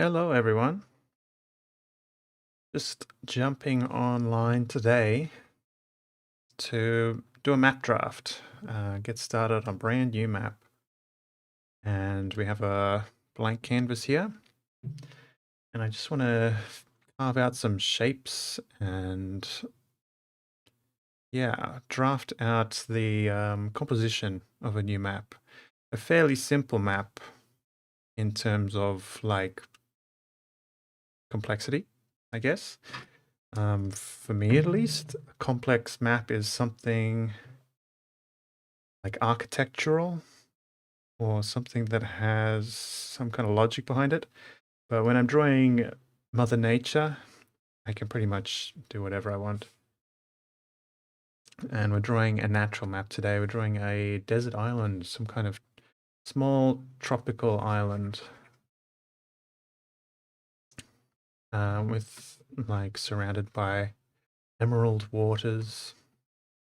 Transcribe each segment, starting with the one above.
Hello, everyone. Just jumping online today to do a map draft, get started on a brand new map. And we have a blank canvas here. And I just want to carve out some shapes and, yeah, draft out the composition of a new map. A fairly simple map in terms of like complexity, I guess. For me at least, a complex map is something like architectural or something that has some kind of logic behind it. But when I'm drawing Mother Nature, I can pretty much do whatever I want. And we're drawing a natural map today. We're drawing a desert island, some kind of small tropical island with like surrounded by emerald waters.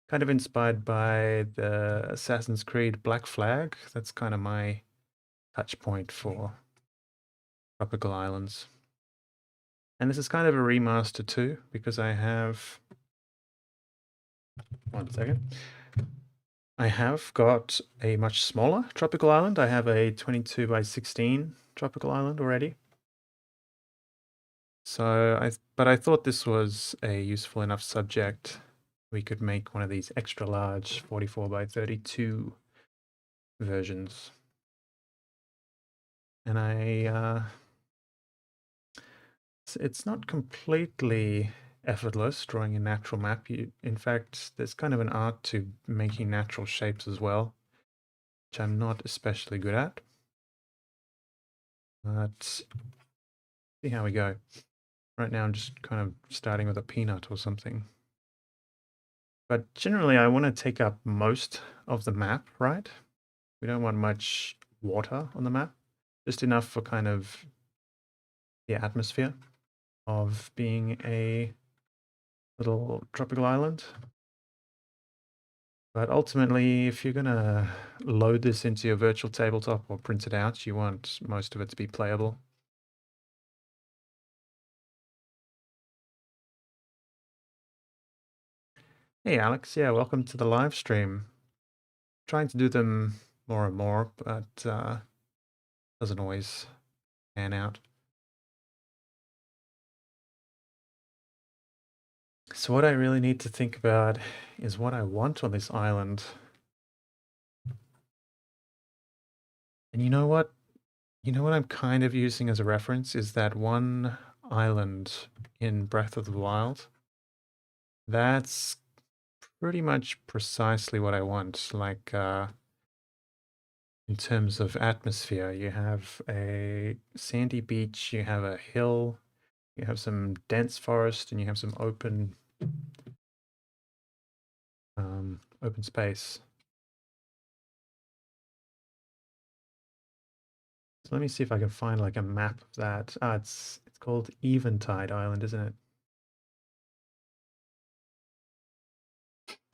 Kind of inspired by the Assassin's Creed Black Flag. That's kind of my touch point for tropical islands. And this is kind of a remaster too, because I have, one second, I have got a much smaller tropical island. I have a 22 by 16 tropical island already. But I thought this was a useful enough subject. We could make one of these extra large 44 by 32 versions. And it's not completely effortless drawing a natural map. In fact, there's kind of an art to making natural shapes as well, which I'm not especially good at. But see how we go. Right now I'm just kind of starting with a peanut or something. But generally I want to take up most of the map, right? We don't want much water on the map, just enough for kind of the atmosphere of being a little tropical island. But ultimately, if you're going to load this into your virtual tabletop or print it out, you want most of it to be playable. Hey Alex, yeah, welcome to the live stream. Trying to do them more and more, but doesn't always pan out. So what I really need to think about is what I want on this island. And you know what? You know what I'm kind of using as a reference is that one island in Breath of the Wild. That's pretty much precisely what I want. Like, in terms of atmosphere, you have a sandy beach, you have a hill, you have some dense forest, and you have some open space. So let me see if I can find like a map of that. Ah, it's called Eventide Island, isn't it?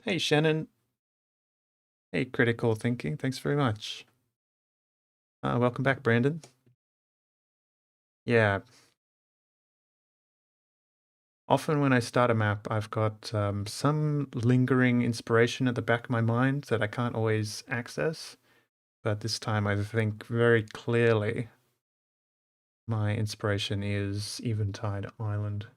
Hey Shannon. Hey Critical Thinking. Thanks very much. Welcome back, Brandon. Yeah. Often when I start a map, I've got some lingering inspiration at the back of my mind that I can't always access. But this time I think very clearly my inspiration is Eventide Island.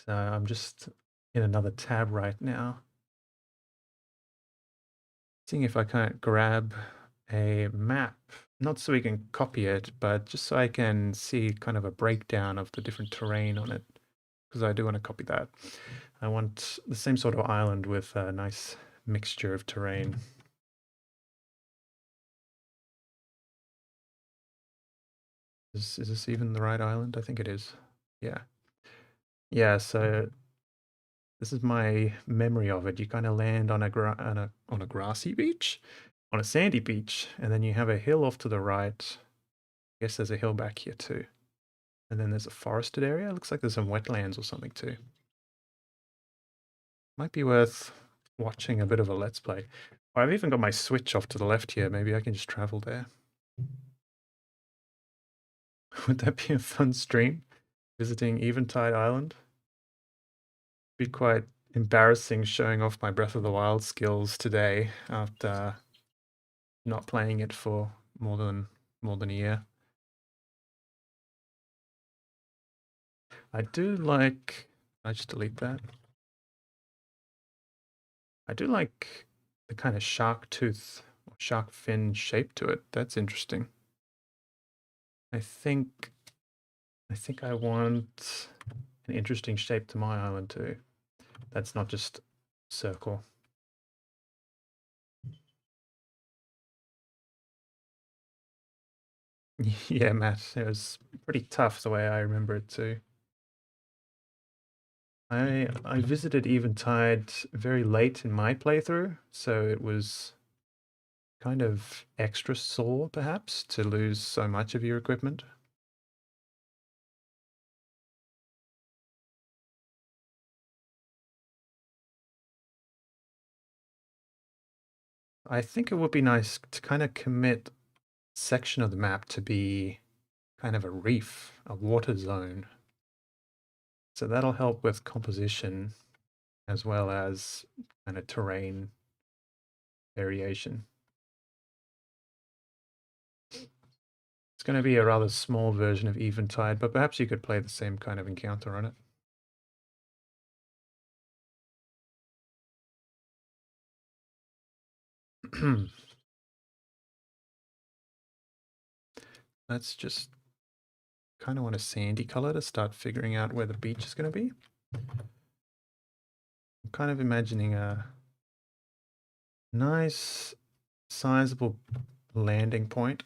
So I'm just in another tab right now, seeing if I can't grab a map, not so we can copy it, but just so I can see kind of a breakdown of the different terrain on it, because I do want to copy that. I want the same sort of island with a nice mixture of terrain. Is this even the right island? I think it is. Yeah. Yeah, so this is my memory of it. You kind of land on a grassy beach, on a sandy beach, and then you have a hill off to the right. I guess there's a hill back here too. And then there's a forested area. It looks like there's some wetlands or something too. Might be worth watching a bit of a Let's Play. Oh, I've even got my switch off to the left here. Maybe I can just travel there. Would that be a fun stream? Visiting Eventide Island? Be quite embarrassing showing off my Breath of the Wild skills today after not playing it for more than a year. I do like. I just delete that. I do like the kind of shark tooth or shark fin shape to it. That's interesting. I think I want an interesting shape to my island too. That's not just circle. Yeah, Matt, it was pretty tough the way I remember it too. I visited Eventide very late in my playthrough, so it was kind of extra sore perhaps to lose so much of your equipment. I think it would be nice to kind of commit section of the map to be kind of a reef, a water zone. So that'll help with composition as well as kind of terrain variation. It's going to be a rather small version of Eventide, but perhaps you could play the same kind of encounter on it. Let's just kind of want a sandy color to start figuring out where the beach is going to be. I'm kind of imagining a nice, sizable landing point,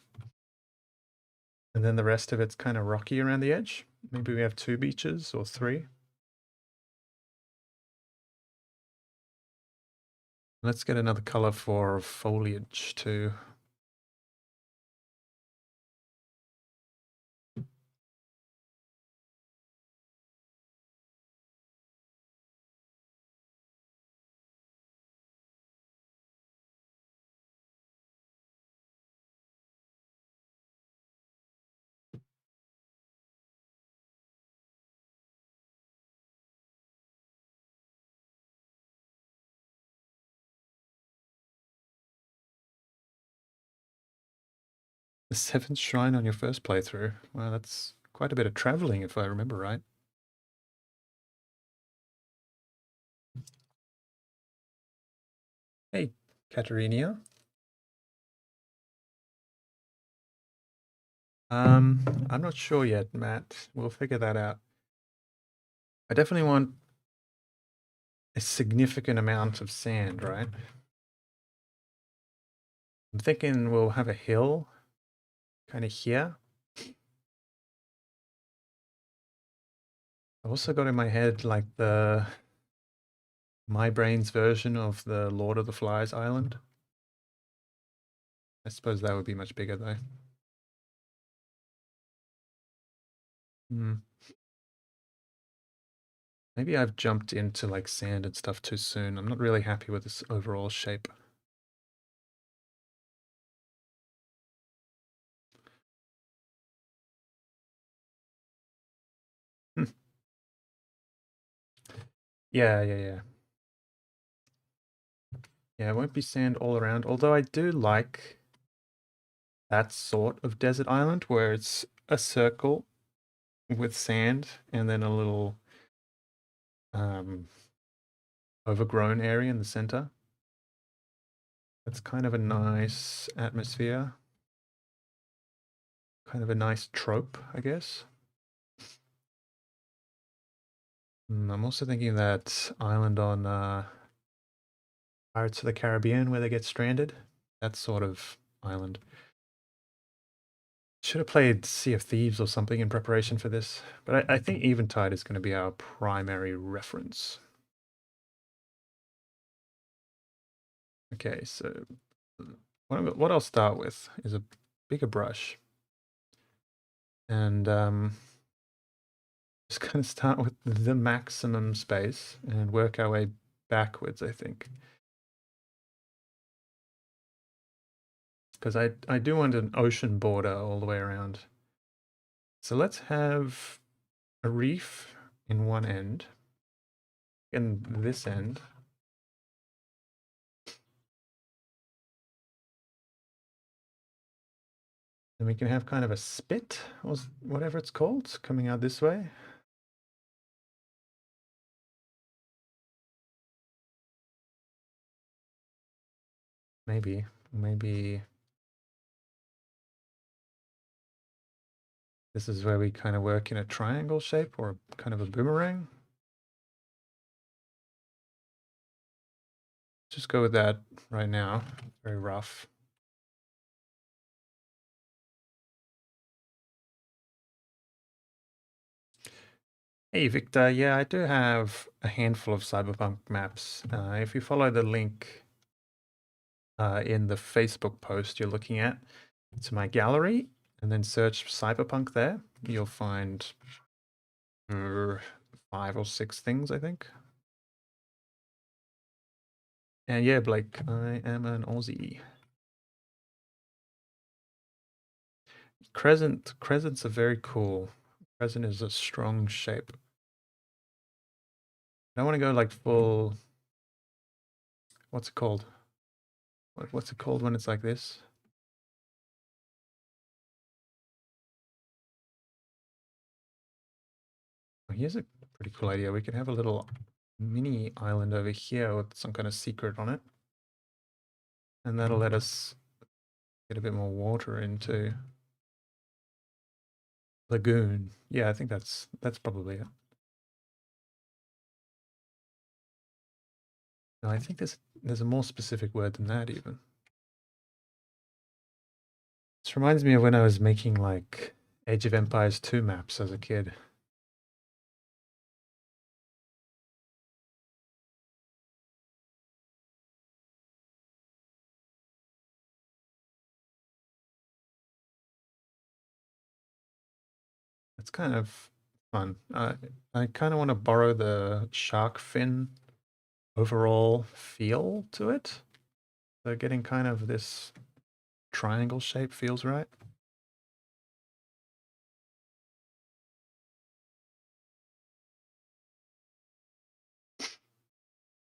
and then the rest of it's kind of rocky around the edge. Maybe we have 2 beaches or 3. Let's get another color for foliage too. The 7th shrine on your first playthrough. Well, that's quite a bit of traveling if I remember right. Hey, Katerina. I'm not sure yet, Matt. We'll figure that out. I definitely want a significant amount of sand, right? I'm thinking we'll have a hill kind of here. I also got in my head like my brain's version of the Lord of the Flies island. I suppose that would be much bigger though. Hmm. Maybe I've jumped into like sand and stuff too soon. I'm not really happy with this overall shape. Hmm. Yeah, yeah, yeah. Yeah, it won't be sand all around, although I do like that sort of desert island where it's a circle with sand and then a little um, overgrown area in the center. That's kind of a nice atmosphere. Kind of a nice trope, I guess. I'm also thinking of that island on Pirates of the Caribbean where they get stranded. That sort of island. Should have played Sea of Thieves or something in preparation for this, but I think Eventide is going to be our primary reference. Okay, so what I'll start with is a bigger brush. And just going to start with the maximum space and work our way backwards, I think. Because I do want an ocean border all the way around. So let's have a reef in one end, and this end. Then we can have kind of a spit, or whatever it's called, coming out this way. Maybe this is where we kind of work in a triangle shape or kind of a boomerang. Just go with that right now. Very rough. Hey, Victor. Yeah, I do have a handful of cyberpunk maps. If you follow the link in the Facebook post you're looking at to my gallery and then search cyberpunk there, you'll find 5 or 6 things, I think. And yeah, Blake, I am an Aussie. Crescents are very cool. Crescent is a strong shape. I want to go like full. What's it called? What's it called when it's like this? Oh, here's a pretty cool idea. We could have a little mini island over here with some kind of secret on it. And that'll let us get a bit more water into lagoon. Yeah, I think that's probably it. No, I think there's a more specific word than that even. This reminds me of when I was making like Age of Empires 2 maps as a kid. It's kind of fun. I kind of want to borrow the shark fin overall feel to it. So getting kind of this triangle shape feels right.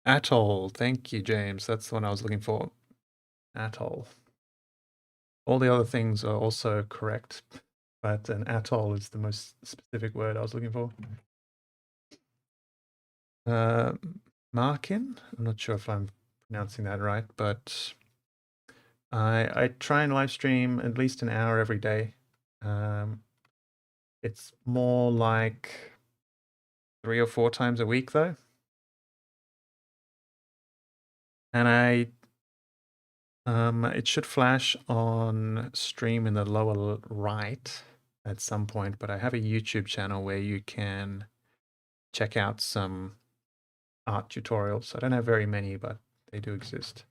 Atoll. Thank you, James. That's the one I was looking for. Atoll. All the other things are also correct, but an atoll is the most specific word I was looking for. Uh, Markin? I'm not sure if I'm pronouncing that right, but I try and live stream at least an hour every day. It's more like 3 or 4 times a week though. And it should flash on stream in the lower right at some point, but I have a YouTube channel where you can check out some art tutorials. I don't have very many, but they do exist.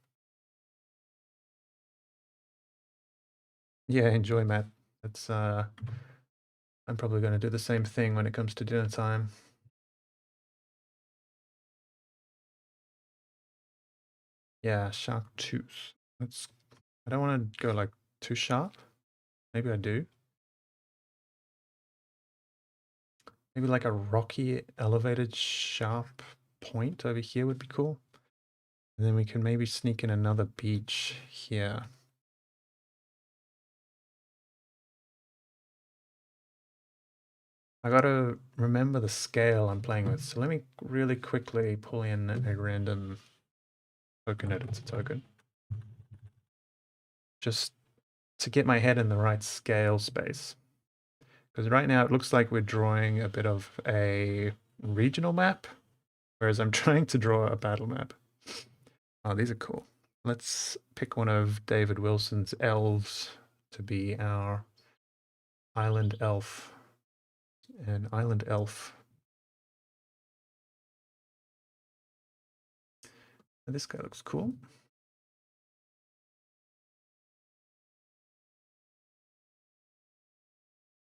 Yeah, enjoy, Matt. That's I'm probably going to do the same thing when it comes to dinner time. Yeah, shark tooth. I don't want to go like too sharp. Maybe I do. Maybe like a rocky elevated sharp point over here would be cool. And then we can maybe sneak in another beach here. I gotta remember the scale I'm playing with. So let me really quickly pull in a random token editor token. Just to get my head in the right scale space. Because right now it looks like we're drawing a bit of a regional map, whereas I'm trying to draw a battle map. Oh, these are cool. Let's pick one of David Wilson's elves to be our island elf. An island elf. And this guy looks cool.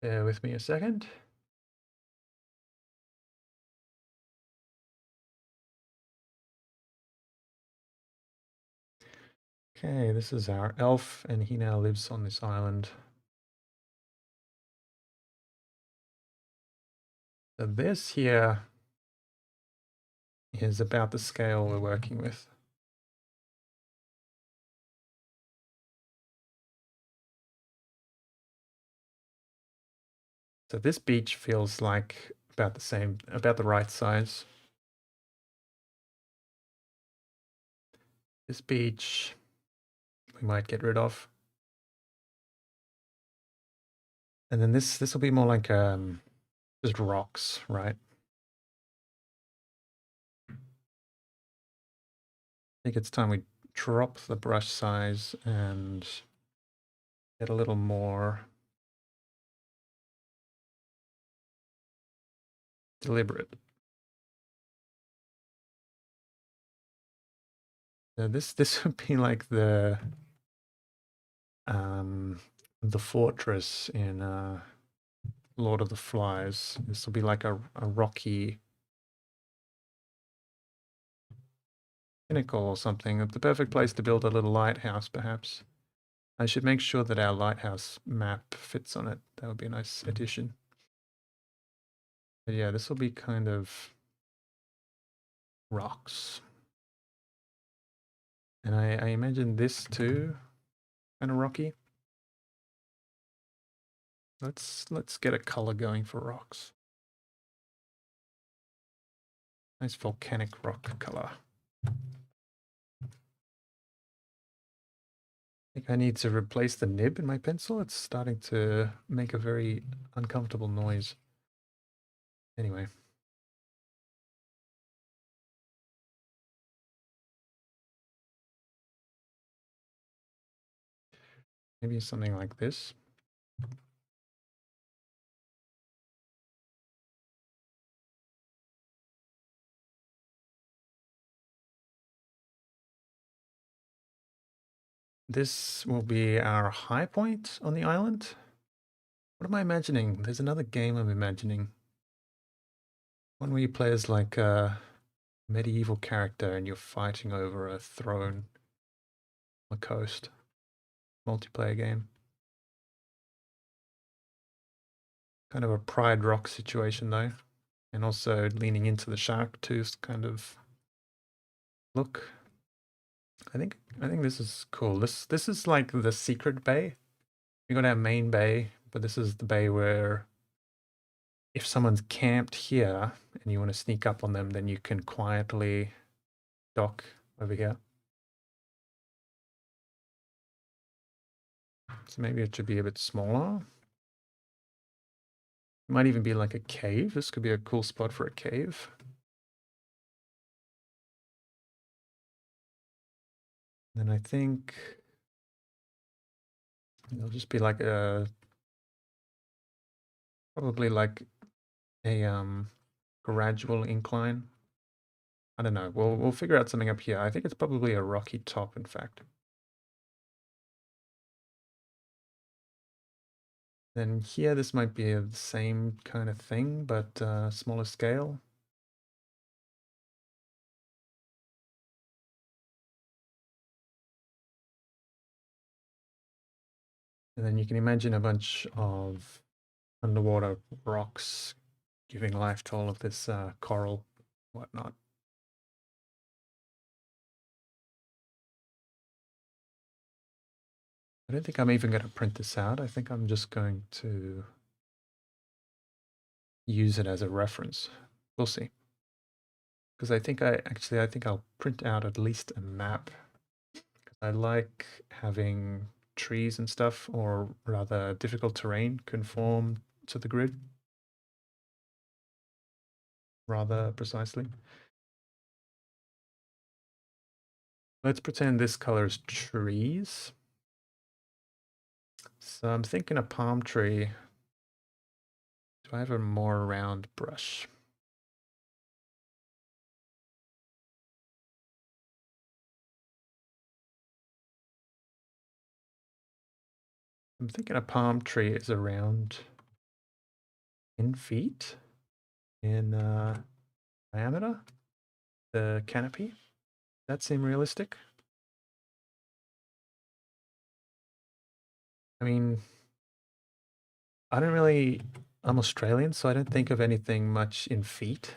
Bear with me a second. Okay, this is our elf, and he now lives on this island. So this here is about the scale we're working with. So this beach feels like about the same, about the right size. This beach we might get rid of. And then this will be more like just rocks, right? I think it's time we drop the brush size and get a little more deliberate. This would be like the fortress in Lord of the Flies. This will be like a rocky pinnacle or something. The perfect place to build a little lighthouse, perhaps. I should make sure that our lighthouse map fits on it. That would be a nice addition. But yeah, this will be kind of rocks. And I imagine this too, kind of rocky. Let's get a color going for rocks. Nice volcanic rock color. I think I need to replace the nib in my pencil. It's starting to make a very uncomfortable noise. Anyway. Maybe something like this. This will be our high point on the island. What am I imagining? There's another game I'm imagining. One where you play as like a medieval character and you're fighting over a throne on the coast. Multiplayer game. Kind of a Pride Rock situation though. And also leaning into the shark tooth kind of look. I think this is cool. This is like the secret bay. We got our main bay, but this is the bay where if someone's camped here and you want to sneak up on them, then you can quietly dock over here. So maybe it should be a bit smaller. It might even be like a cave. This could be a cool spot for a cave. Then I think it'll just be like a, probably like a gradual incline. I don't know. We'll figure out something up here. I think it's probably a rocky top, in fact. Then here, this might be the same kind of thing, but smaller scale. And then you can imagine a bunch of underwater rocks giving life to all of this coral, whatnot. I don't think I'm even going to print this out. I think I'm just going to use it as a reference. We'll see. Because I think I'll print out at least a map. I like having trees and stuff, or rather difficult terrain, conform to the grid rather precisely. Let's pretend this color is trees. So I'm thinking a palm tree. Do I have a more round brush? I'm thinking a palm tree is around 10 feet in diameter, the canopy. That seem realistic? I mean, I don't really I'm Australian, so I don't think of anything much in feet.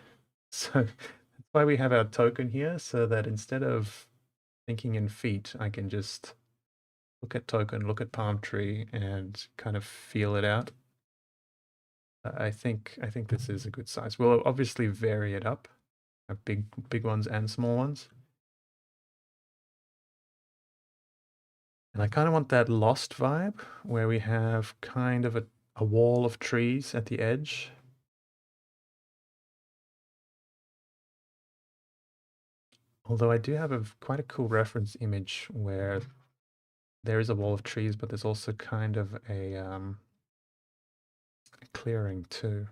So that's why we have our token here, so that instead of thinking in feet, I can just look at token, look at palm tree, and kind of feel it out. I think this is a good size. We'll obviously vary it up, have big ones and small ones. And I kind of want that Lost vibe where we have kind of a wall of trees at the edge. Although I do have quite a cool reference image where there is a wall of trees, but there's also kind of a clearing too.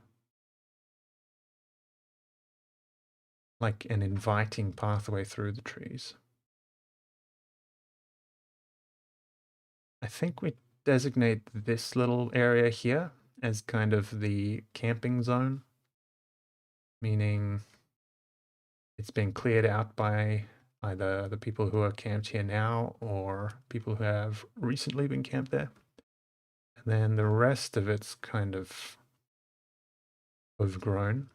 Like an inviting pathway through the trees. I think we designate this little area here as kind of the camping zone, meaning it's been cleared out by either the people who are camped here now or people who have recently been camped there. And then the rest of it's kind of overgrown.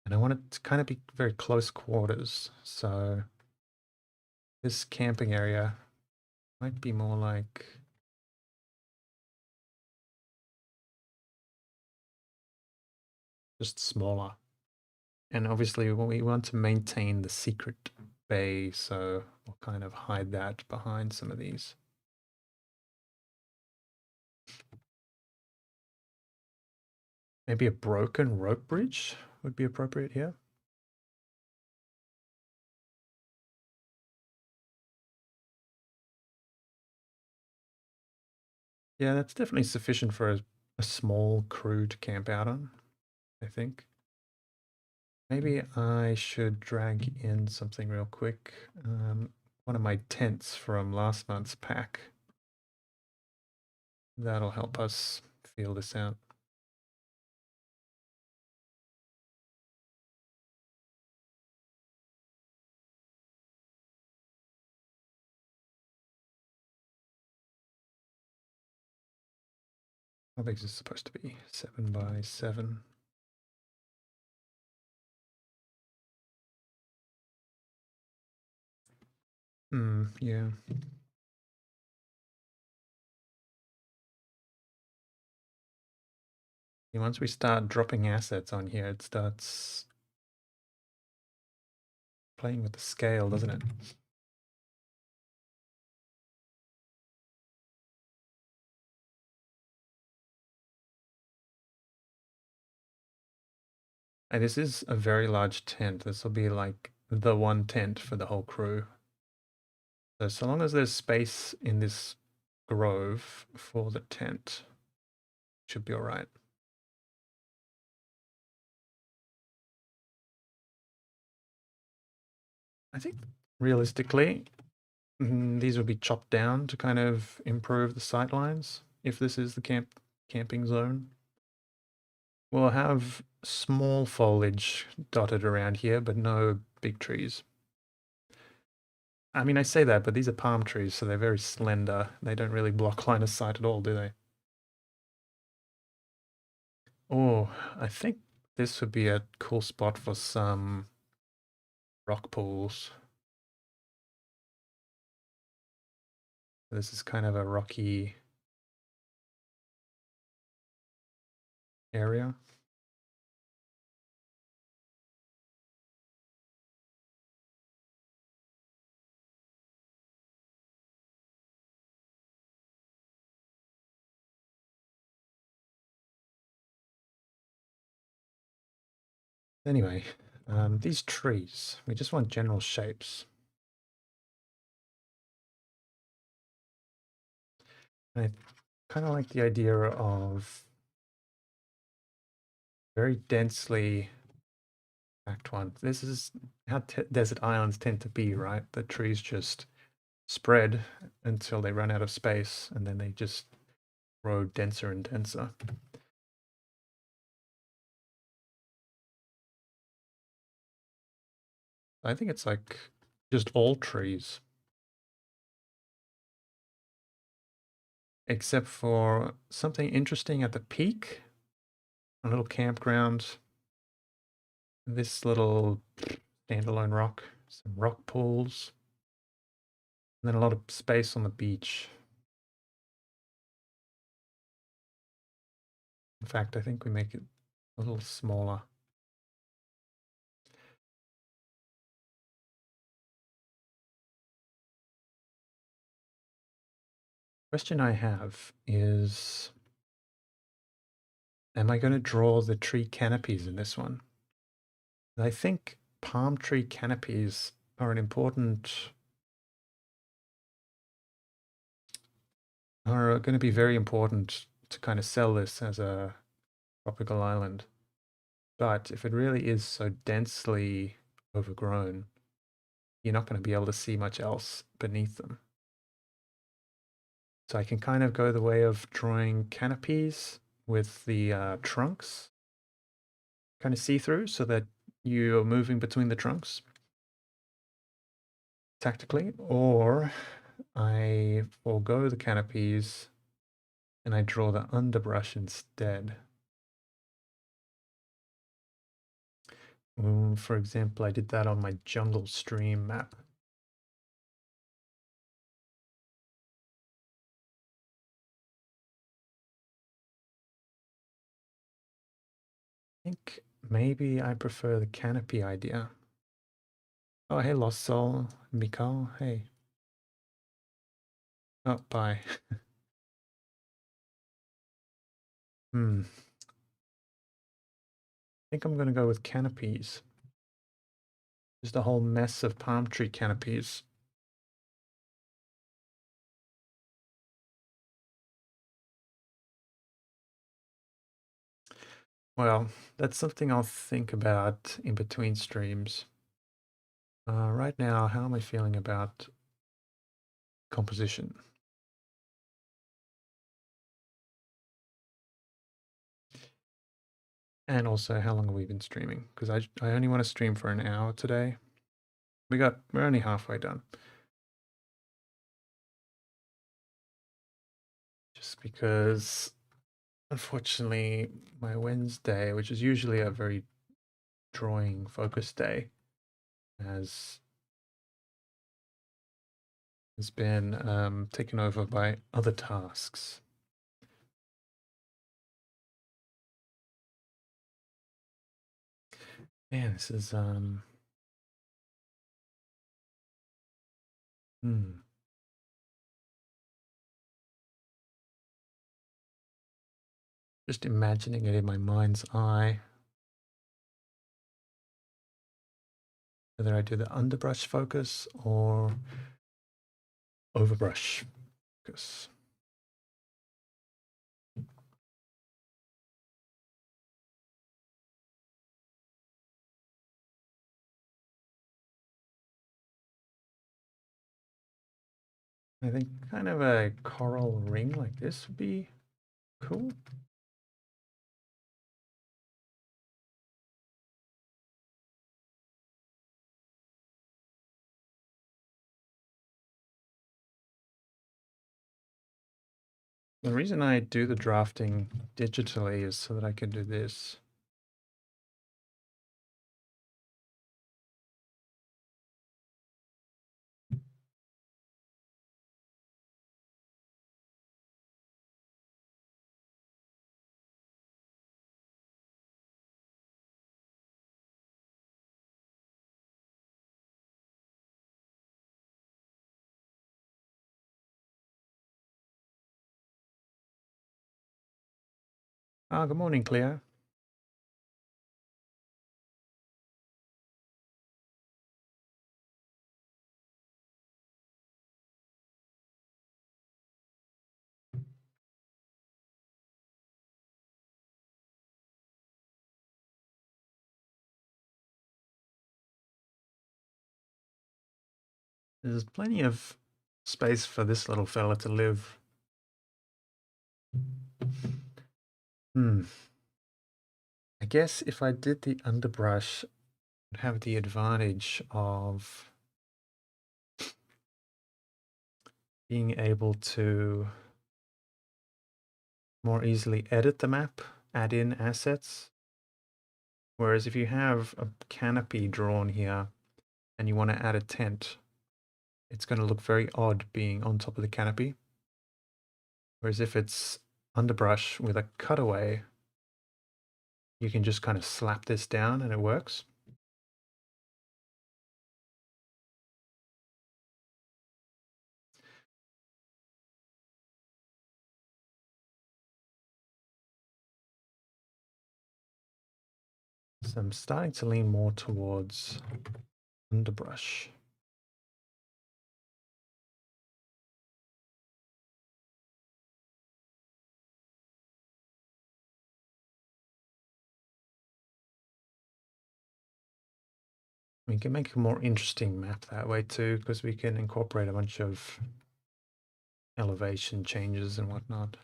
And I want it to kind of be very close quarters. So this camping area might be more like just smaller. And obviously we want to maintain the secret bay, so we'll kind of hide that behind some of these. Maybe a broken rope bridge would be appropriate here. Yeah, that's definitely sufficient for a small crew to camp out on, I think. Maybe I should drag in something real quick. One of my tents from last month's pack. That'll help us feel this out. How big is this supposed to be? 7 by 7. Yeah. Once we start dropping assets on here, it starts playing with the scale, doesn't it? And this is a very large tent. This will be like the one tent for the whole crew. So long as there's space in this grove for the tent, should be all right. I think realistically, these would be chopped down to kind of improve the sight lines if this is the camping zone. We'll have small foliage dotted around here, but no big trees. I mean, I say that, but these are palm trees, so they're very slender. They don't really block line of sight at all, do they? Oh, I think this would be a cool spot for some rock pools. This is kind of a rocky area. Anyway, these trees, we just want general shapes. I kind of like the idea of very densely packed one. This is how desert islands tend to be, right? The trees just spread until they run out of space, and then they just grow denser and denser. I think it's like just all trees. Except for something interesting at the peak, a little campground, this little standalone rock, some rock pools, and then a lot of space on the beach. In fact, I think we make it a little smaller. Question I have is, am I going to draw the tree canopies in this one? I think palm tree canopies are an important, are going to be very important to kind of sell this as a tropical island. But if it really is so densely overgrown, you're not going to be able to see much else beneath them. So I can kind of go the way of drawing canopies with the trunks kind of see-through so that you're moving between the trunks tactically, or I forego the canopies and I draw the underbrush instead. For example, I did that on my jungle stream map. I think maybe I prefer the canopy idea. Oh, hey, Lost Soul, Mikal, hey. Oh, bye. I think I'm going to go with canopies. Just a whole mess of palm tree canopies. Well, that's something I'll think about in between streams. Right now, how am I feeling about composition? And also, how long have we been streaming? Because I only want to stream for an hour today. We're only halfway done. Just because, unfortunately, my Wednesday, which is usually a very drawing focused day, has been taken over by other tasks. Man, this is just imagining it in my mind's eye. Whether I do the underbrush focus or overbrush focus. I think kind of a coral ring like this would be cool. The reason I do the drafting digitally is so that I can do this. Good morning, Cleo. There's plenty of space for this little fella to live. I guess if I did the underbrush have the advantage of being able to more easily edit the map, add in assets. Whereas if you have a canopy drawn here and you want to add a tent, it's going to look very odd being on top of the canopy. Whereas if it's underbrush with a cutaway, you can just kind of slap this down and it works. So I'm starting to lean more towards underbrush. We can make a more interesting map that way too, because we can incorporate a bunch of elevation changes and whatnot.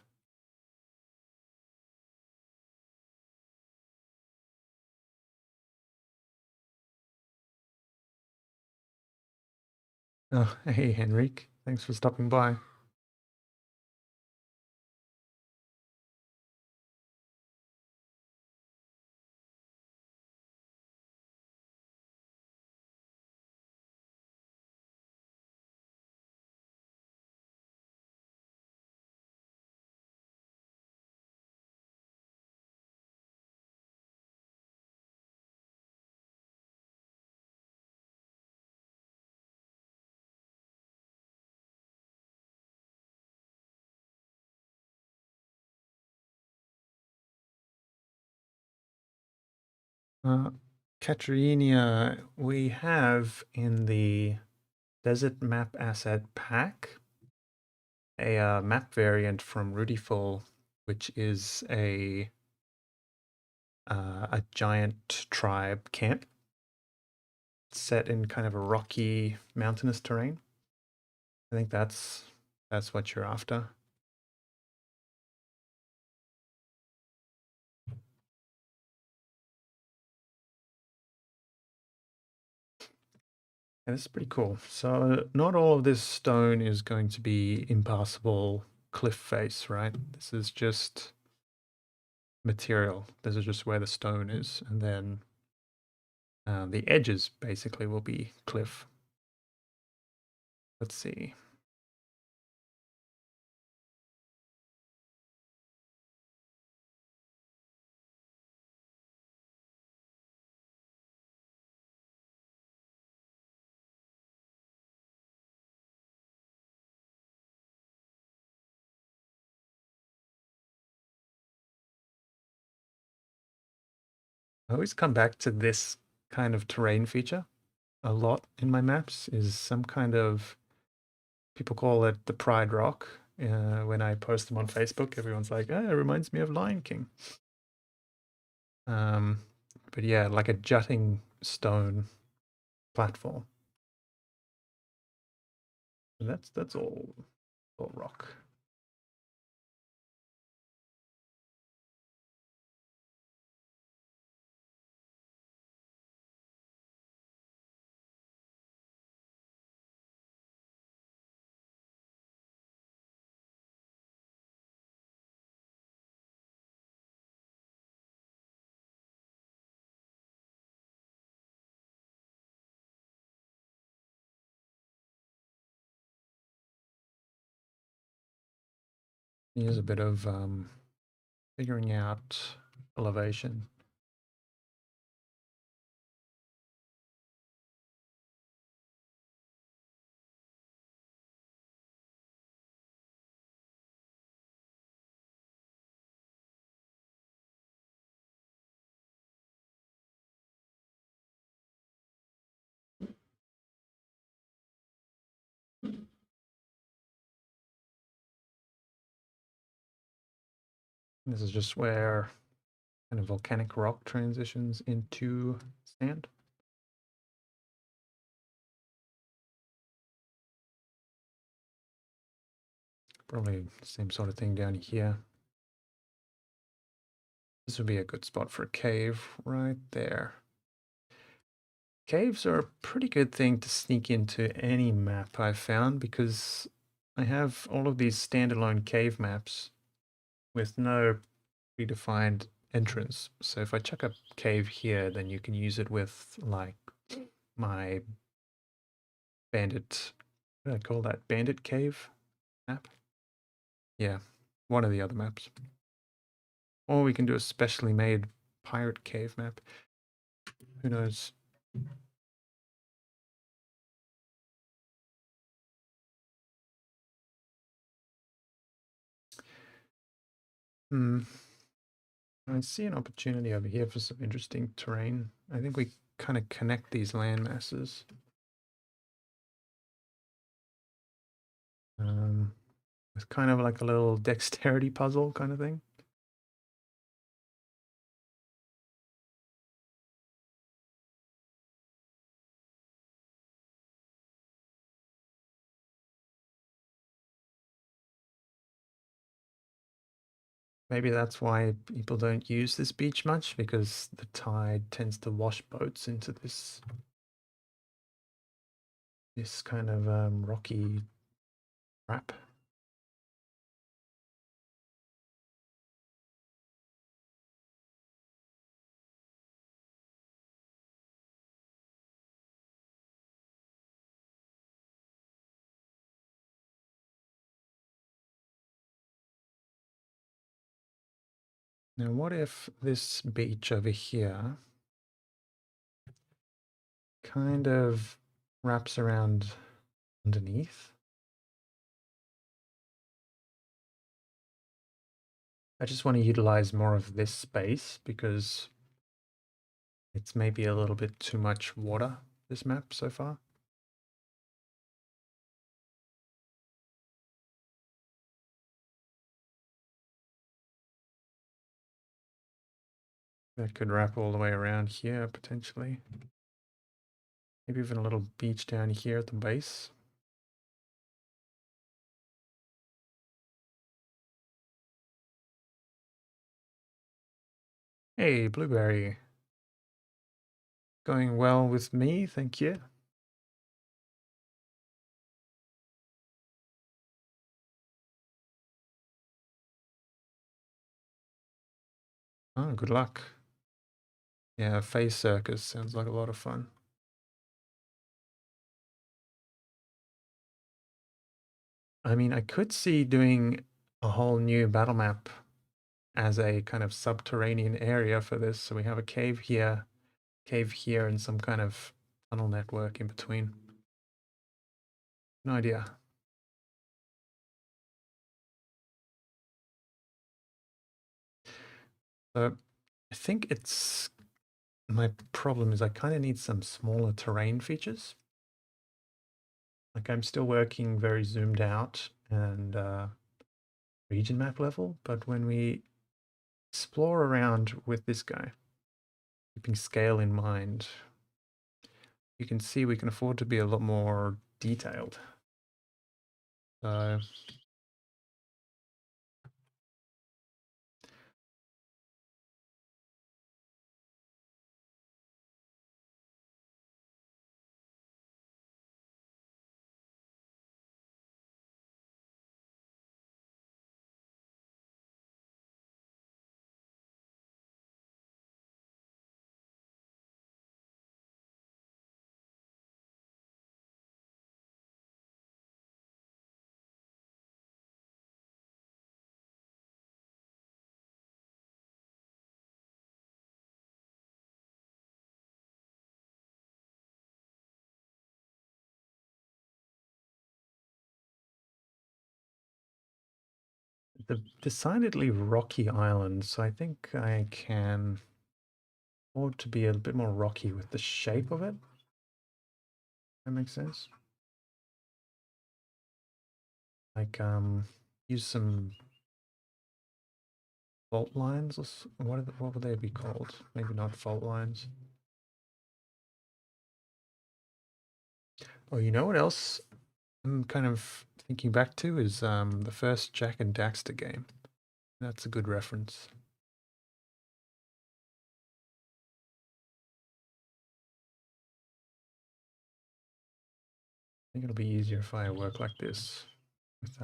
Oh, hey, Henrik. Thanks for stopping by. Katerina, we have in the Desert Map Asset pack a map variant from Rudyful, which is a giant tribe camp set in kind of a rocky, mountainous terrain. I think that's what you're after. And this is pretty cool. So not all of this stone is going to be impassable cliff face, right? This is just material. This is just where the stone is, and then the edges basically will be cliff. Let's see. I always come back to this kind of terrain feature a lot in my maps, is some kind of, people call it the Pride Rock. When I post them on Facebook, everyone's like, oh, it reminds me of Lion King. But yeah, like a jutting stone platform. And that's all rock. Here's a bit of figuring out elevation. This is just where kind of volcanic rock transitions into sand. Probably the same sort of thing down here. This would be a good spot for a cave right there. Caves are a pretty good thing to sneak into any map I've found because I have all of these standalone cave maps with no predefined entrance. So if I chuck a cave here, then you can use it with like my bandit, what do I call that? Bandit cave map? Yeah, one of the other maps. Or we can do a specially made pirate cave map. Who knows? Hmm. I see an opportunity over here for some interesting terrain. I think we kind of connect these land masses. It's kind of like a little dexterity puzzle kind of thing. Maybe that's why people don't use this beach much, because the tide tends to wash boats into this kind of rocky crap. Now, what if this beach over here kind of wraps around underneath? I just want to utilize more of this space because it's maybe a little bit too much water, this map so far. That could wrap all the way around here, potentially. Maybe even a little beach down here at the base. Hey, Blueberry. Going well with me, thank you. Oh, good luck. Yeah, Face Circus sounds like a lot of fun. I mean, I could see doing a whole new battle map as a kind of subterranean area for this. So we have a cave here, and some kind of tunnel network in between. No idea. So I think it's my problem is I kind of need some smaller terrain features. Like I'm still working very zoomed out and region map level, but when we explore around with this guy, keeping scale in mind, you can see we can afford to be a lot more detailed. So the decidedly rocky island, so I think I can afford to be a bit more rocky with the shape of it. That makes sense. Like use some fault lines, or what would they be called? Maybe not fault lines. Oh, you know what else I'm kind of thinking back to is the first Jack and Daxter game. That's a good reference. think it'll be easier if I work like this with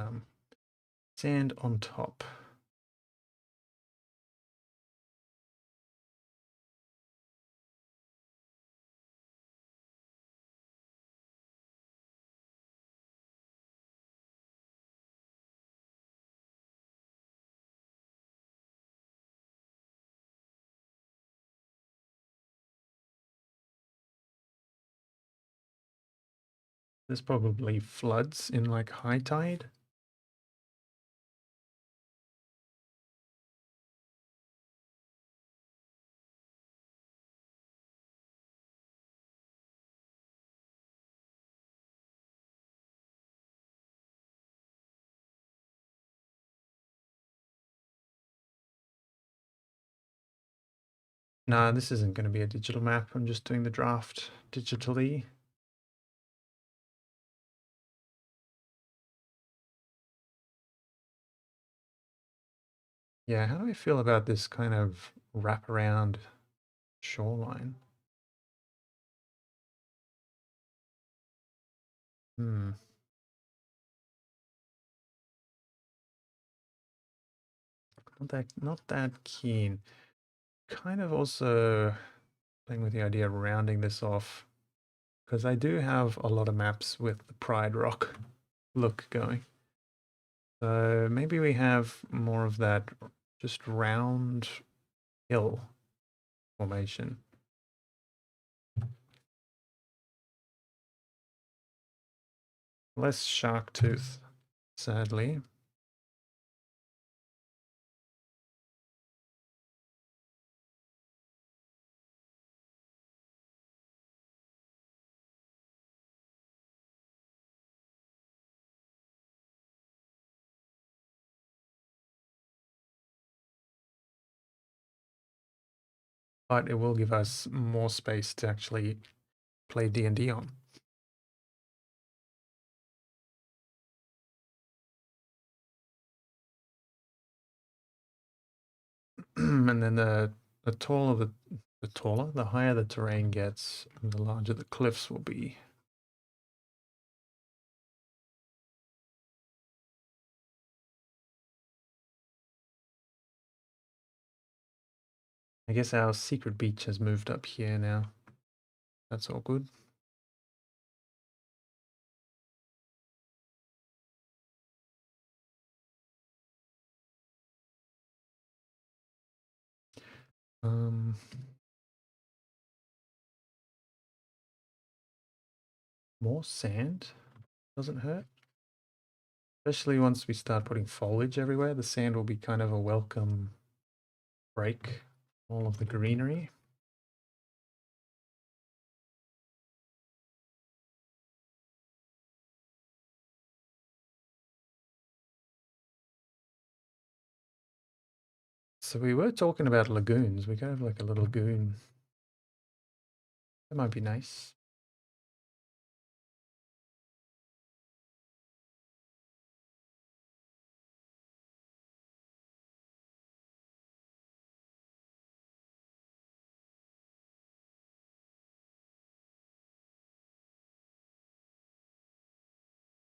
sand on top. There's probably floods in like high tide. Nah, this isn't going to be a digital map. I'm just doing the draft digitally. Yeah, how do I feel about this kind of wraparound shoreline? Hmm, not that keen. Kind of also playing with the idea of rounding this off because I do have a lot of maps with the Pride Rock look going. So maybe we have more of that just round hill formation. Less shark tooth, sadly. But it will give us more space to actually play D&D on. And then the taller the higher the terrain gets, the larger the cliffs will be. I guess our secret beach has moved up here now. That's all good. Um, More sand doesn't hurt. Especially once we start putting foliage everywhere, the sand will be kind of a welcome break. All of the greenery. So we were talking about lagoons. We could have like a little lagoon. That might be nice.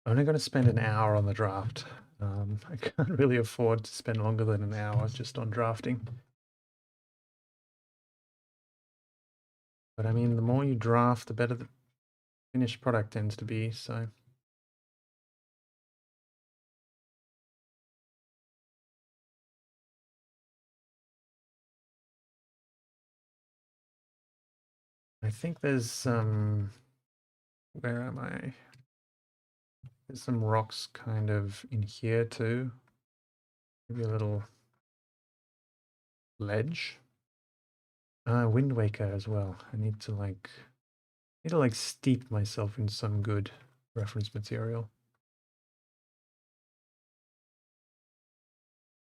I'm only going to spend an hour on the draft. I can't really afford to spend longer than an hour just on drafting. But I mean, the more you draft, the better the finished product tends to be. So I think there's some. Where am I? There's some rocks kind of in here too. Maybe a little ledge. Wind Waker as well. I need to like steep myself in some good reference material.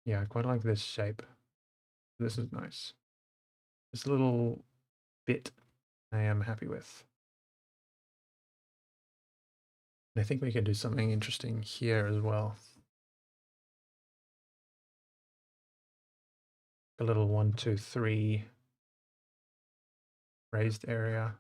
Yeah, I quite like this shape. This is nice. This little bit I am happy with. And I think we can do something interesting here as well. A little 1, 2, 3 raised area.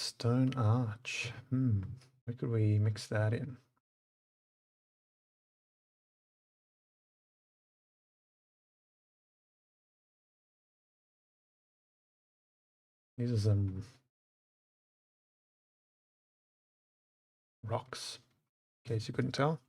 Stone arch. Where could we mix that in? These are some rocks, in case you couldn't tell.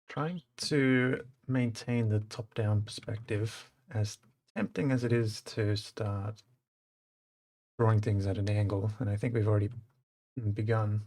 Trying to maintain the top-down perspective, as tempting as it is to start drawing things at an angle, and I think we've already begun.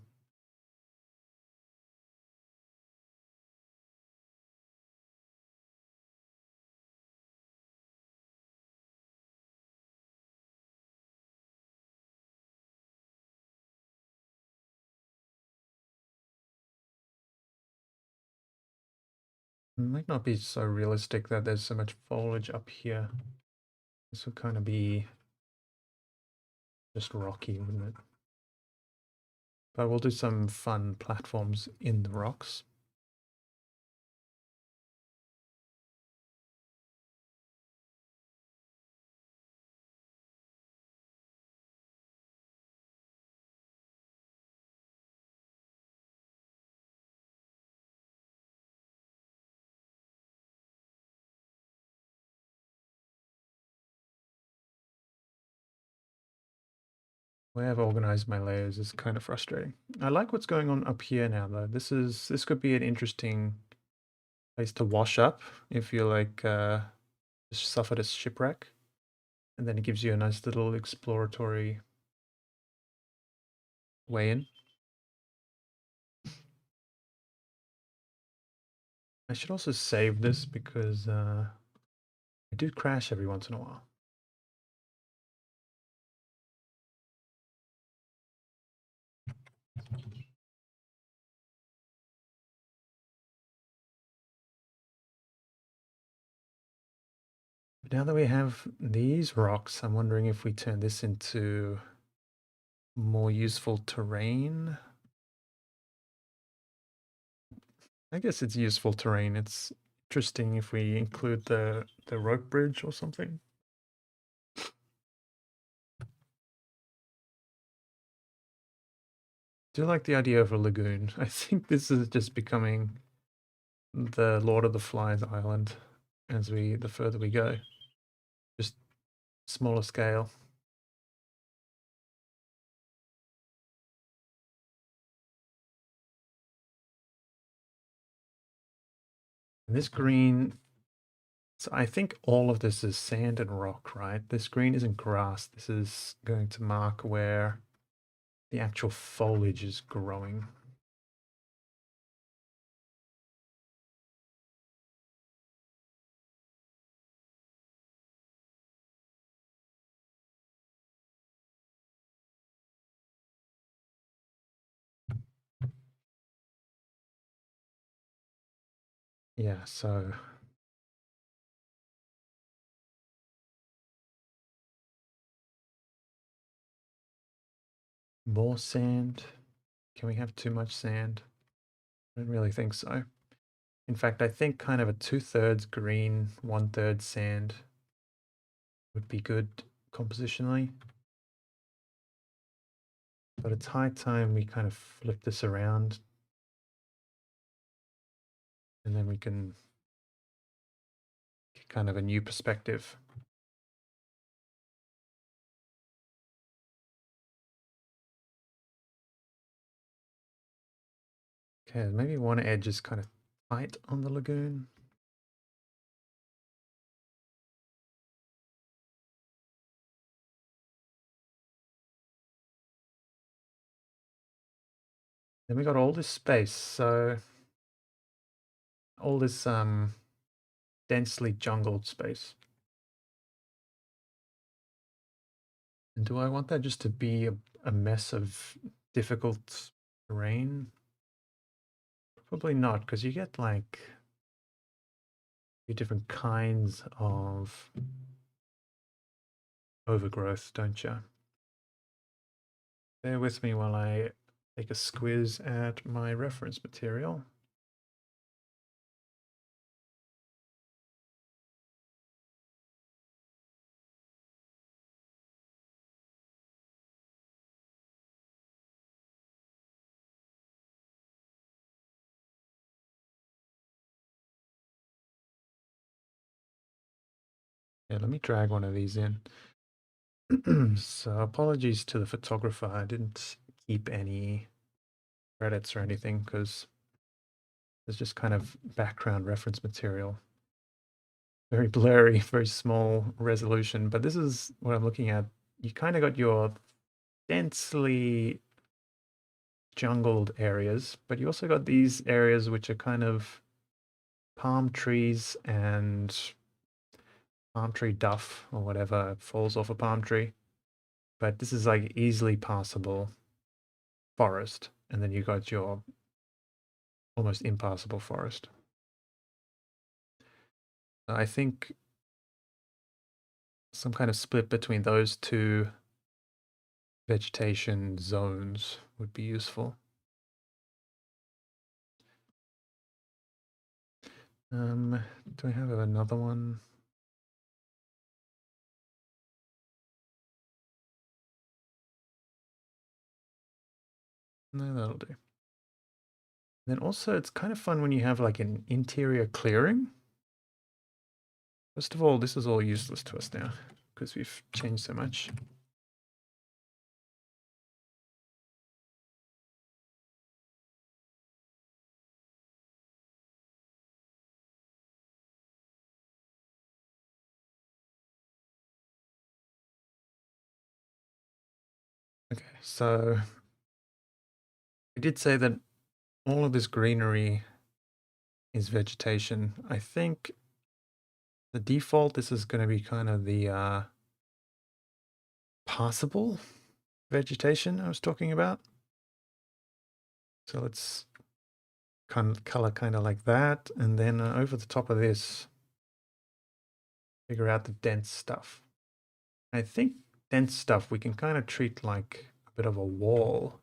It might not be so realistic that there's so much foliage up here. This would kind of be just rocky, wouldn't it? But we'll do some fun platforms in the rocks. The way I've organized my layers is kind of frustrating. I like what's going on up here now, though. This could be an interesting place to wash up if you're like just suffered a shipwreck, and then it gives you a nice little exploratory way in. I should also save this because I do crash every once in a while. But now that we have these rocks, I'm wondering if we turn this into more useful terrain. I guess it's useful terrain. It's interesting if we include the rope bridge or something. Do like the idea of a lagoon. I think this is just becoming the Lord of the Flies island as the further we go. Just smaller scale. And this green, so I think all of this is sand and rock, right? This green isn't grass. This is going to mark where the actual foliage is growing. Yeah, so more sand. Can we have too much sand? I don't really think so. In fact, I think kind of a 2/3 green, 1/3 sand would be good compositionally. But it's high time we kind of flip this around, and then we can get kind of a new perspective. Okay, maybe one edge is kind of tight on the lagoon. Then we got all this space, so all this densely jungled space. And do I want that just to be a mess of difficult terrain? Probably not, because you get like different kinds of overgrowth, don't you? Bear with me while I take a squiz at my reference material. Yeah, let me drag one of these in. So apologies to the photographer. I didn't keep any credits or anything because there's just kind of background reference material. Very blurry, very small resolution, but this is what I'm looking at. You kind of got your densely jungled areas, but you also got these areas which are kind of palm trees and palm tree duff or whatever falls off a palm tree. But this is like easily passable forest, and then you got your almost impassable forest. I think some kind of split between those two vegetation zones would be useful. Do I have another one? No, that'll do. Then also, it's kind of fun when you have like an interior clearing. First of all, this is all useless to us now because we've changed so much. Okay, so we did say that all of this greenery is vegetation. I think the default, this is going to be kind of the passable vegetation I was talking about. So let's color kind of like that. And then over the top of this, figure out the dense stuff. I think dense stuff we can kind of treat like a bit of a wall.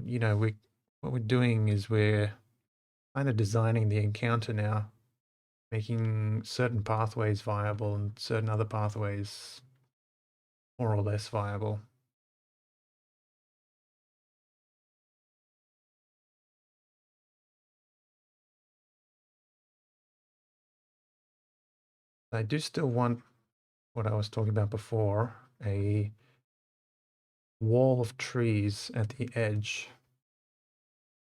You know, what we're doing is we're kind of designing the encounter now, making certain pathways viable and certain other pathways more or less viable. I do still want what I was talking about before, a wall of trees at the edge.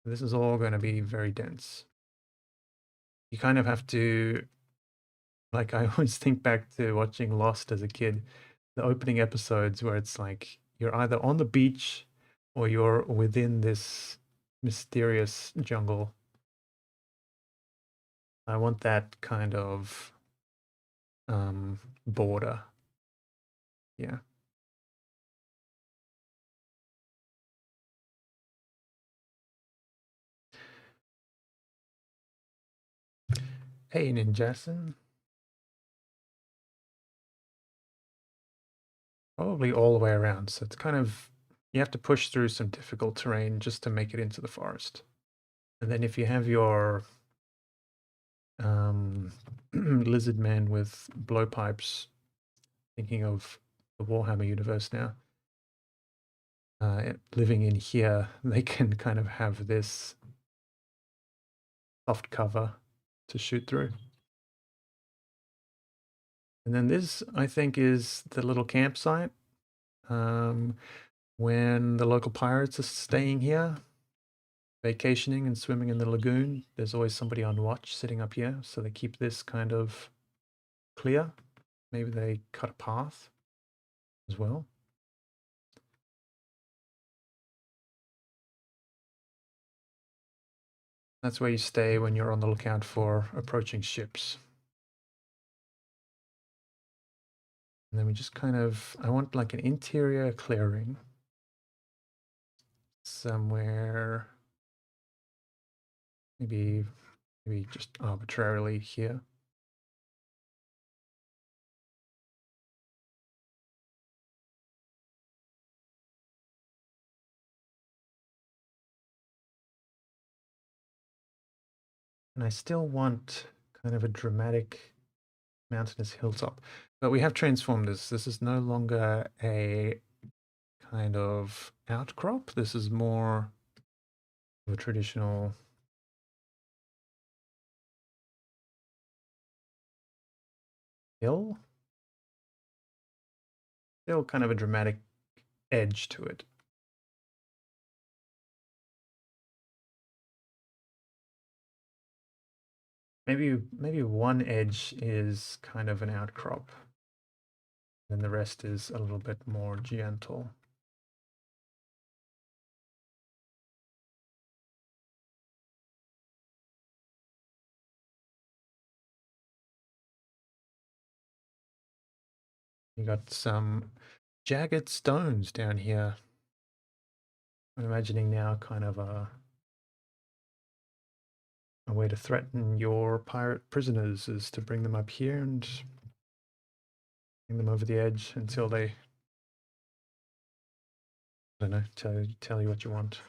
This is all going to be very dense. You kind of have to, like, I always think back to watching Lost as a kid, the opening episodes where it's like you're either on the beach or you're within this mysterious jungle. I want that kind of border. Yeah. Hey, Ninjason. Probably all the way around. So it's kind of, you have to push through some difficult terrain just to make it into the forest. And then if you have your lizard man with blowpipes, thinking of the Warhammer universe now, living in here, they can kind of have this soft cover to shoot through. And then this, I think, is the little campsite. When the local pirates are staying here, vacationing and swimming in the lagoon, there's always somebody on watch sitting up here, so they keep this kind of clear. Maybe they cut a path as well. That's where you stay when you're on the lookout for approaching ships. And then we just kind of, I want like an interior clearing somewhere, maybe just arbitrarily here. And I still want kind of a dramatic mountainous hilltop. But we have transformed this. This is no longer a kind of outcrop. This is more of a traditional hill. Still kind of a dramatic edge to it. Maybe one edge is kind of an outcrop, and the rest is a little bit more gentle. You got some jagged stones down here. I'm imagining now kind of a way to threaten your pirate prisoners is to bring them up here and bring them over the edge until they, I don't know, tell you what you want.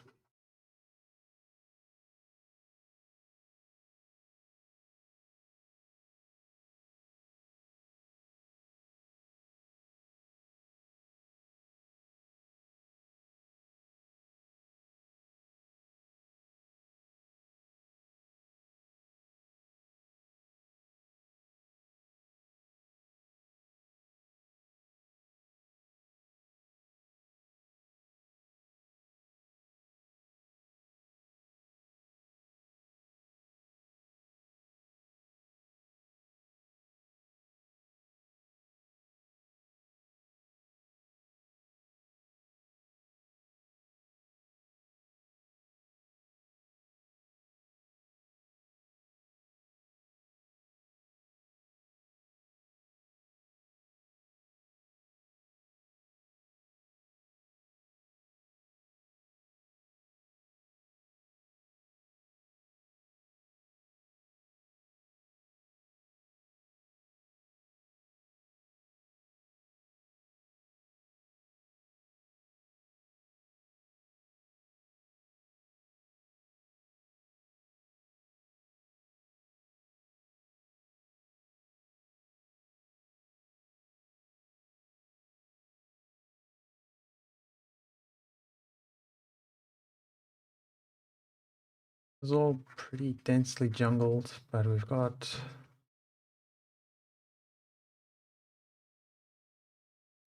It's all pretty densely jungled, but we've got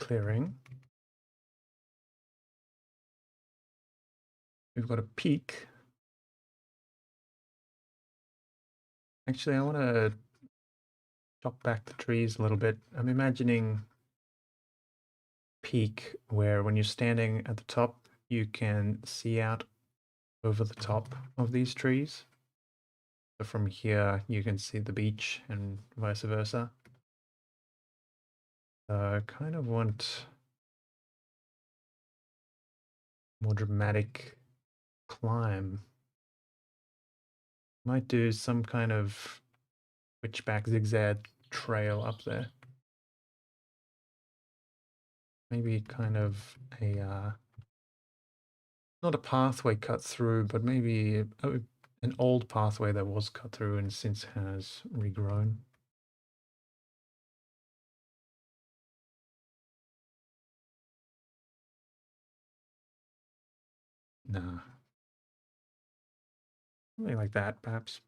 clearing. We've got a peak. Actually, I want to chop back the trees a little bit. I'm imagining peak where when you're standing at the top, you can see out over the top of these trees. So from here, you can see the beach and vice versa. I kind of want more dramatic climb. Might do some kind of switchback zigzag trail up there. Maybe kind of a not a pathway cut through, but maybe an old pathway that was cut through and since has regrown. Nah, something like that, perhaps.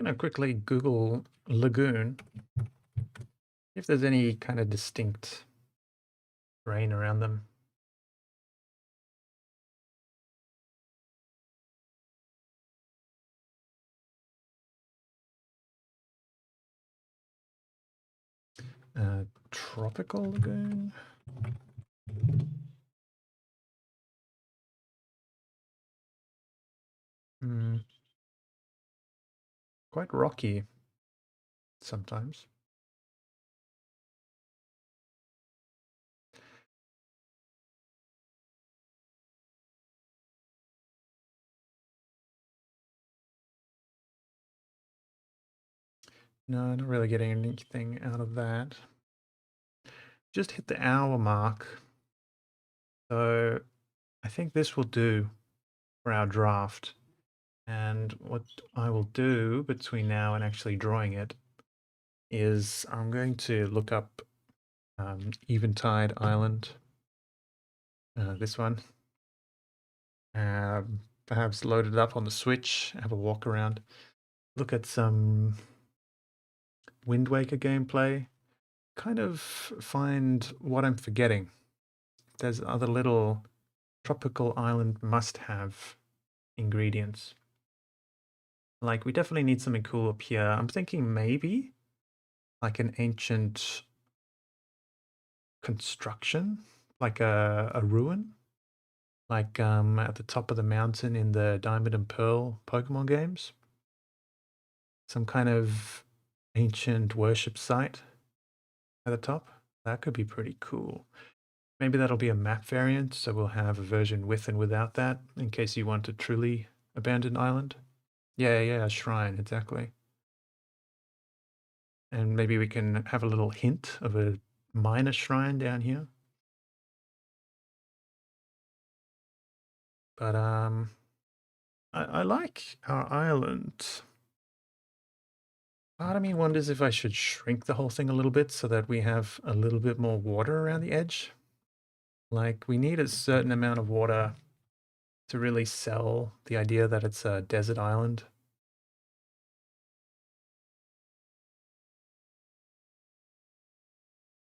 gonna quickly Google lagoon, if there's any kind of distinct terrain around them. Tropical lagoon. Quite rocky sometimes. No, not really getting anything out of that. Just hit the hour mark. So I think this will do for our draft. And what I will do between now and actually drawing it is I'm going to look up Eventide Island, this one. Perhaps load it up on the Switch, have a walk around, look at some Wind Waker gameplay, kind of find what I'm forgetting. There's other little tropical island must-have ingredients. Like, we definitely need something cool up here. I'm thinking maybe like an ancient construction, like a ruin, like at the top of the mountain in the Diamond and Pearl Pokemon games. Some kind of ancient worship site at the top. That could be pretty cool. Maybe that'll be a map variant, so we'll have a version with and without that, in case you want a truly abandoned island. Yeah, yeah, a shrine, exactly. And maybe we can have a little hint of a minor shrine down here. But I like our island. Part of me wonders if I should shrink the whole thing a little bit so that we have a little bit more water around the edge. Like, we need a certain amount of water to really sell the idea that it's a desert island.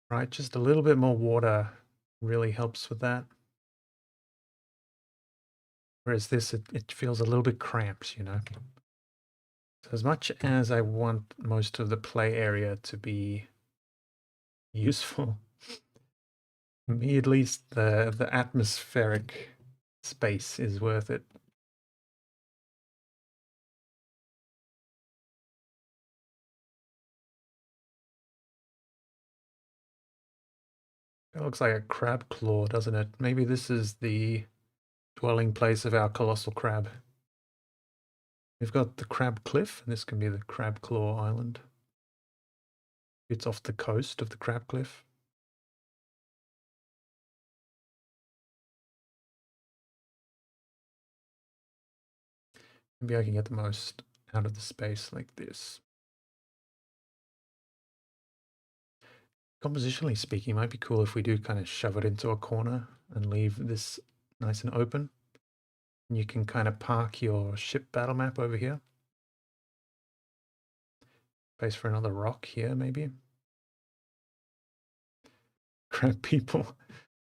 Right, just a little bit more water really helps with that. Whereas this, it feels a little bit cramped, you know? So as much as I want most of the play area to be useful, me at least the atmospheric space is worth it. It looks like a crab claw, doesn't it? Maybe this is the dwelling place of our colossal crab. We've got the crab cliff, and this can be the crab claw island. It's off the coast of the crab cliff. Maybe I can get the most out of the space like this. Compositionally speaking, it might be cool if we do kind of shove it into a corner and leave this nice and open. And you can kind of park your ship battle map over here. Space for another rock here, maybe. Crab people.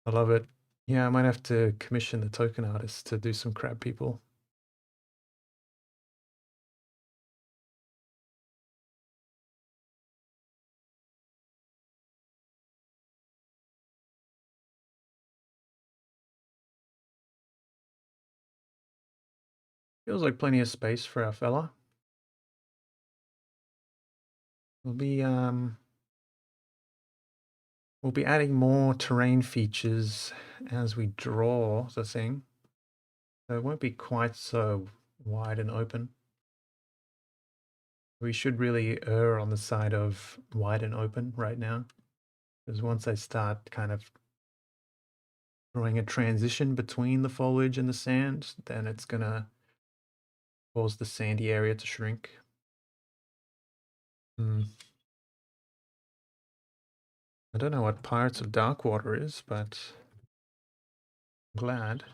I love it. Yeah, I might have to commission the token artist to do some crab people. Feels like plenty of space for our fella. We'll be adding more terrain features as we draw the thing. So it won't be quite so wide and open. We should really err on the side of wide and open right now. Because once I start kind of drawing a transition between the foliage and the sand, then it's gonna cause the sandy area to shrink. I don't know what Pirates of Darkwater is, but I'm glad.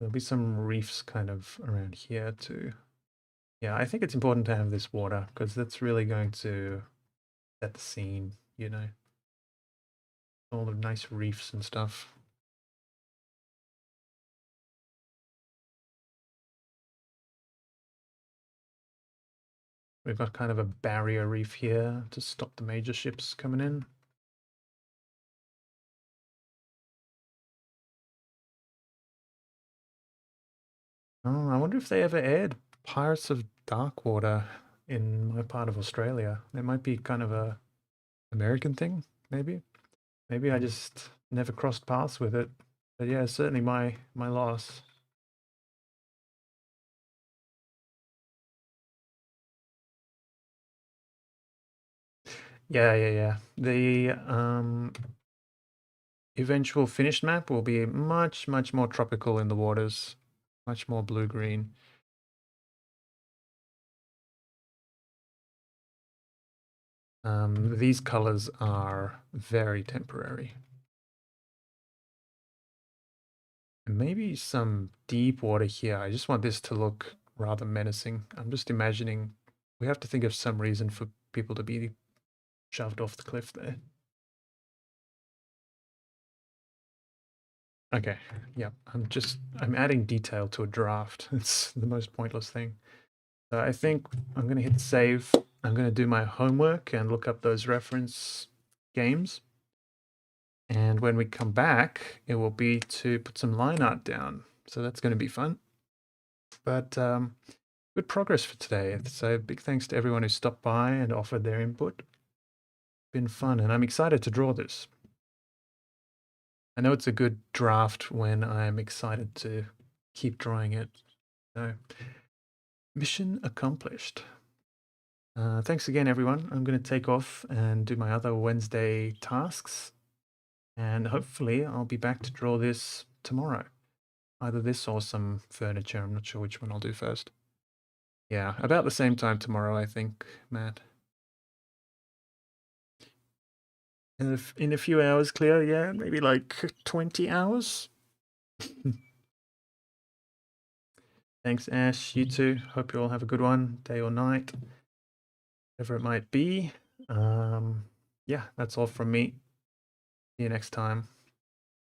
There'll be some reefs kind of around here too. Yeah, I think it's important to have this water because that's really going to set the scene, you know, all the nice reefs and stuff. We've got kind of a barrier reef here to stop the major ships coming in. Oh, I wonder if they ever aired Pirates of Darkwater in my part of Australia. It might be kind of a American thing, maybe. Maybe I just never crossed paths with it. But yeah, certainly my loss. Yeah. The eventual finished map will be much more tropical in the waters, much more blue-green. These colors are very temporary. And maybe some deep water here. I just want this to look rather menacing. I'm just imagining we have to think of some reason for people to be shoved off the cliff there. Okay, yeah, I'm adding detail to a draft. It's the most pointless thing. So I think I'm going to hit save. I'm going to do my homework and look up those reference games. And when we come back, it will be to put some line art down. So that's going to be fun. But good progress for today. So big thanks to everyone who stopped by and offered their input. Been fun, and I'm excited to draw this. I know it's a good draft when I'm excited to keep drawing it. So, mission accomplished. Thanks again, everyone. I'm going to take off and do my other Wednesday tasks. And hopefully I'll be back to draw this tomorrow. Either this or some furniture. I'm not sure which one I'll do first. Yeah, about the same time tomorrow, I think, Matt. In a few hours, Cleo, yeah, maybe like 20 hours. Thanks, Ash. You too. Hope you all have a good one, day or night, whatever it might be. Yeah, that's all from me. See you next time.